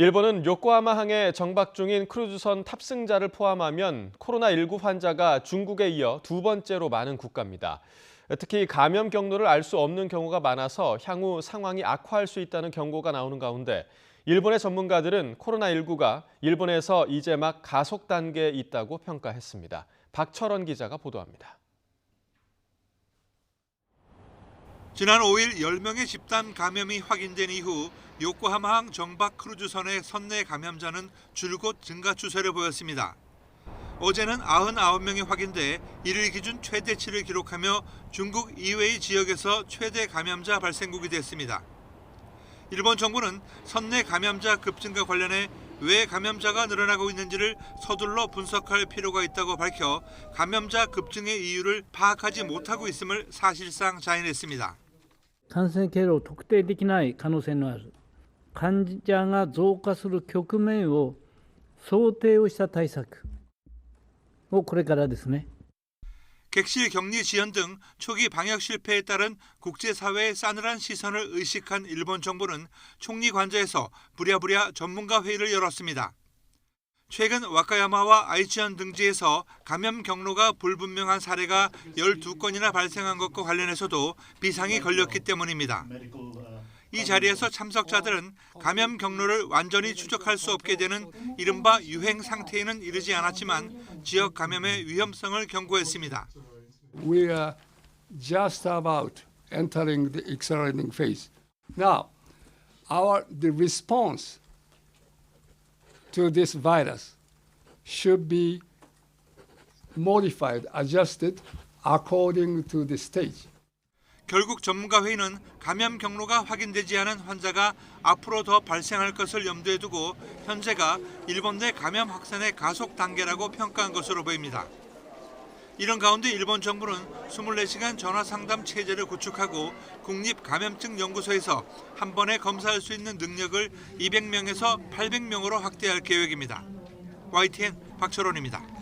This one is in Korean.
일본은 요코하마항에 정박 중인 크루즈선 탑승자를 포함하면 코로나19 환자가 중국에 이어 두 번째로 많은 국가입니다. 특히 감염 경로를 알 수 없는 경우가 많아서 향후 상황이 악화할 수 있다는 경고가 나오는 가운데 일본의 전문가들은 코로나19가 일본에서 이제 막 가속 단계에 있다고 평가했습니다. 박철원 기자가 보도합니다. 지난 5일 10명의 집단 감염이 확인된 이후 요코하마항 정박 크루즈선의 선내 감염자는 줄곧 증가 추세를 보였습니다. 어제는 99명이 확인돼 1일 기준 최대치를 기록하며 중국 이외의 지역에서 최대 감염자 발생국이 됐습니다. 일본 정부는 선내 감염자 급증과 관련해 왜 감염자가 늘어나고 있는지를 서둘러 분석할 필요가 있다고 밝혀 감염자 급증의 이유를 파악하지 못하고 있음을 사실상 자인했습니다. 感染経路を特定できない可能性のある患者が増加する局面を想定をした対策をこれからですね。 객실 격리 지연 등 초기 방역 실패에 따른 국제사회의 싸늘한 시선을 의식한 일본 정부는 총리 관저에서 부랴부랴 전문가 회의를 열었습니다. 최근 와카야마와 아이치현 등지에서 감염 경로가 불분명한 사례가 12건이나 발생한 것과 관련해서도 비상이 걸렸기 때문입니다. 이 자리에서 참석자들은 감염 경로를 완전히 추적할 수 없게 되는 이른바 유행 상태에는 이르지 않았지만 지역 감염의 위험성을 경고했습니다. We are just about entering the accelerating phase. Now, the response to this virus should be modified, adjusted according to the stage. 결국 전문가 회의는 감염 경로가 확인되지 않은 환자가 앞으로 더 발생할 것을 염두에 두고 현재가 일본 내 감염 확산의 가속 단계라고 평가한 것으로 보입니다. 이런 가운데 일본 정부는 24시간 전화 상담 체제를 구축하고 국립감염증연구소에서 한 번에 검사할 수 있는 능력을 200명에서 800명으로 확대할 계획입니다. YTN 박철원입니다.